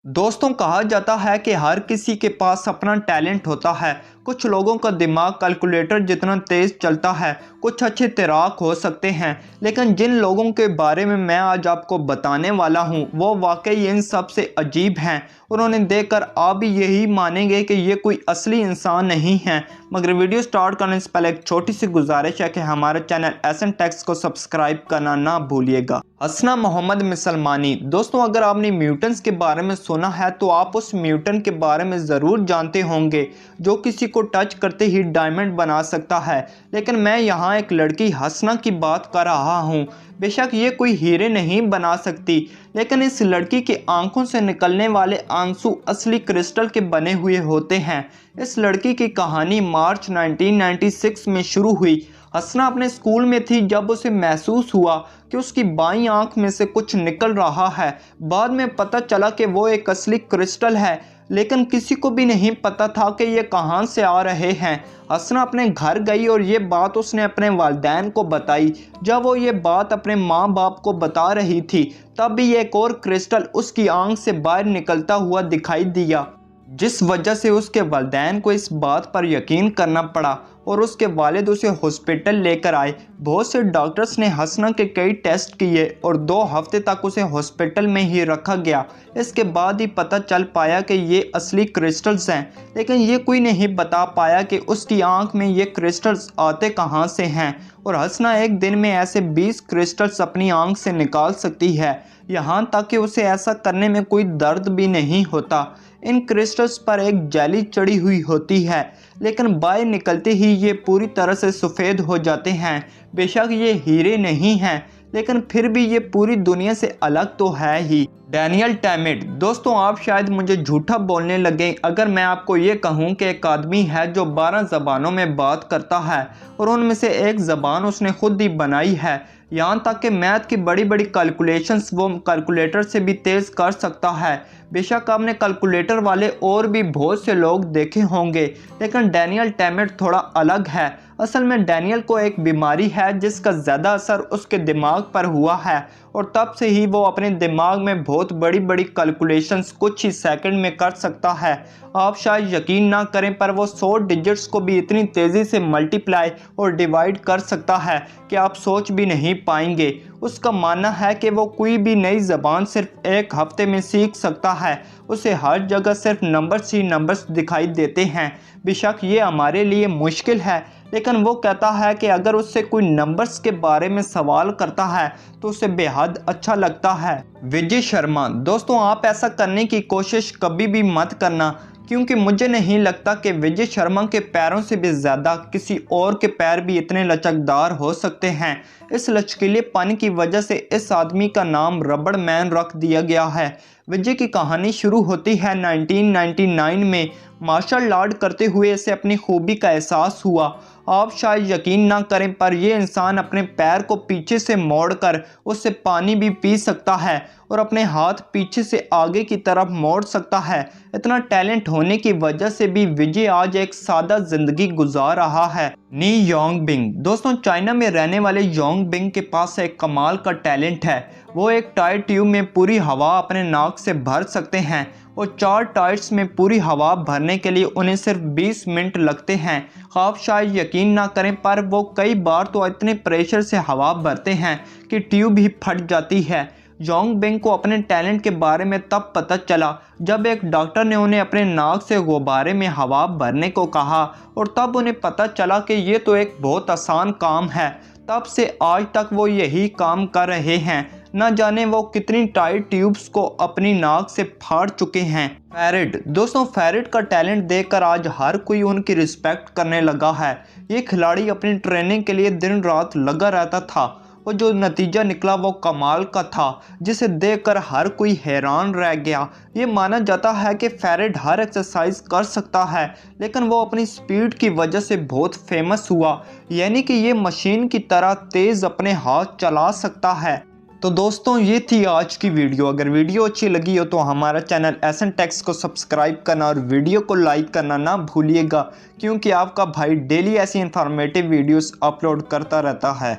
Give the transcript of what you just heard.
दोस्तों, कहा जाता है कि हर किसी के पास अपना टैलेंट होता है। कुछ लोगों का दिमाग कैलकुलेटर जितना तेज़ चलता है, कुछ अच्छे तैराक हो सकते हैं, लेकिन जिन लोगों के बारे में मैं आज आपको बताने वाला हूं, वो वाकई इन सब से अजीब हैं और उन्हें देखकर आप भी यही मानेंगे कि ये कोई असली इंसान नहीं है। मगर वीडियो स्टार्ट करने से पहले एक छोटी सी गुजारिश है कि हमारे चैनल एसएन टेक्स को सब्सक्राइब करना ना भूलिएगा। हसना मोहम्मद मिसलमानी। दोस्तों, अगर आपने म्यूटेंट्स के बारे में सुना है तो आप उस म्यूटेंट के बारे में ज़रूर जानते होंगे जो किसी को टच करते ही डायमंड बना सकता है। लेकिन मैं यहाँ एक लड़की हसना की बात कर रहा हूँ। बेशक ये कोई हीरे नहीं बना सकती, लेकिन इस लड़की की आंखों से निकलने वाले आंसू असली क्रिस्टल के बने हुए होते हैं। इस लड़की की कहानी मार्च 1996 में शुरू हुई। हसना अपने स्कूल में थी जब उसे महसूस हुआ कि उसकी बाईं आंख में से कुछ निकल रहा है। बाद में पता चला कि वो एक असली क्रिस्टल है, लेकिन किसी को भी नहीं पता था कि ये कहां से आ रहे हैं। हसना अपने घर गई और ये बात उसने अपने वालिदैन को बताई। जब वो ये बात अपने माँ बाप को बता रही थी, तब भी एक और क्रिस्टल उसकी आंख से बाहर निकलता हुआ दिखाई दिया, जिस वजह से उसके वालिदैन को इस बात पर यकीन करना पड़ा और उसके वालिद उसे हॉस्पिटल लेकर आए। बहुत से डॉक्टर्स ने हसना के कई टेस्ट किए और 2 हफ्ते तक उसे हॉस्पिटल में ही रखा गया। इसके बाद ही पता चल पाया कि ये असली क्रिस्टल्स हैं, लेकिन ये कोई नहीं बता पाया कि उसकी आंख में ये क्रिस्टल्स आते कहाँ से हैं। और हसना एक दिन में ऐसे 20 क्रिस्टल्स अपनी आंख से निकाल सकती है, यहाँ तक कि उसे ऐसा करने में कोई दर्द भी नहीं होता। इन क्रिस्टल्स पर एक जेली चढ़ी हुई होती है, लेकिन बाहर निकलते ही ये पूरी तरह से सफ़ेद हो जाते हैं। बेशक ये हीरे नहीं हैं, लेकिन फिर भी ये पूरी दुनिया से अलग तो है ही। डैनियल टैमिट। दोस्तों, आप शायद मुझे झूठा बोलने लगे अगर मैं आपको ये कहूँ कि एक आदमी है जो 12 ज़बानों में बात करता है और उनमें से एक ज़बान उसने खुद ही बनाई है। यहाँ तक कि मैथ की बड़ी बड़ी कैलकुलेशंस वो कैलकुलेटर से भी तेज़ कर सकता है। बेशक आपने कैलकुलेटर वाले और भी बहुत से लोग देखे होंगे, लेकिन डैनियल टैमिट थोड़ा अलग है। असल में डैनियल को एक बीमारी है जिसका ज़्यादा असर उसके दिमाग पर हुआ है और तब से ही वो अपने दिमाग में बहुत बड़ी बड़ी कैलकुलेशंस कुछ ही सेकंड में कर सकता है। आप शायद यकीन ना करें, पर वो 100 डिजिट्स को भी इतनी तेज़ी से मल्टीप्लाई और डिवाइड कर सकता है कि आप सोच भी नहीं पाएंगे। उसका मानना है कि वो कोई भी नई ज़बान सिर्फ 1 हफ्ते में सीख सकता है। उसे हर जगह सिर्फ नंबर्स ही नंबर्स दिखाई देते हैं। बेशक ये हमारे लिए मुश्किल है, लेकिन वो कहता है कि अगर उससे कोई नंबर्स के बारे में सवाल करता है तो उसे बेहद अच्छा लगता है। विजय शर्मा। दोस्तों, आप ऐसा करने की कोशिश कभी भी मत करना, क्योंकि मुझे नहीं लगता कि विजय शर्मा के पैरों से भी ज़्यादा किसी और के पैर भी इतने लचकदार हो सकते हैं। इस लचकीलेपन की वजह से इस आदमी का नाम रबड़ मैन रख दिया गया है। विजय की कहानी शुरू होती है 1999 में। मार्शल आर्ट करते हुए इसे अपनी खूबी का एहसास हुआ। आप शायद यकीन ना करें, पर यह इंसान अपने पैर को पीछे से मोड़कर उससे पानी भी पी सकता है और अपने हाथ पीछे से आगे की तरफ मोड़ सकता है। इतना टैलेंट होने की वजह से भी विजय आज एक सादा जिंदगी गुजार रहा है। नी योंग बिंग। दोस्तों, चाइना में रहने वाले योंग बिंग के पास एक कमाल का टैलेंट है। वो एक टायर ट्यूब में पूरी हवा अपने नाक से भर सकते हैं और 4 टायर्स में पूरी हवा भरने के लिए उन्हें सिर्फ 20 मिनट लगते हैं। आप शायद यकीन ना करें, पर वो कई बार तो इतने प्रेशर से हवा भरते हैं कि ट्यूब ही फट जाती है। योंग बिंग को अपने टैलेंट के बारे में तब पता चला जब एक डॉक्टर ने उन्हें अपने नाक से गुब्बारे में हवा भरने को कहा, और तब उन्हें पता चला कि ये तो एक बहुत आसान काम है। तब से आज तक वो यही काम कर रहे हैं। न जाने वो कितनी टाइट ट्यूब्स को अपनी नाक से फाड़ चुके हैं। फेरिड। दोस्तों, फेरिड का टैलेंट देखकर आज हर कोई उनकी रिस्पेक्ट करने लगा है। ये खिलाड़ी अपनी ट्रेनिंग के लिए दिन रात लगा रहता था और जो नतीजा निकला वो कमाल का था, जिसे देखकर हर कोई हैरान रह गया। ये माना जाता है कि फेरिड हर एक्सरसाइज कर सकता है, लेकिन वो अपनी स्पीड की वजह से बहुत फेमस हुआ, यानी कि ये मशीन की तरह तेज़ अपने हाथ चला सकता है। तो दोस्तों, ये थी आज की वीडियो। अगर वीडियो अच्छी लगी हो तो हमारा चैनल एसएन टेक्स को सब्सक्राइब करना और वीडियो को लाइक करना ना भूलिएगा, क्योंकि आपका भाई डेली ऐसी इंफॉर्मेटिव वीडियोस अपलोड करता रहता है।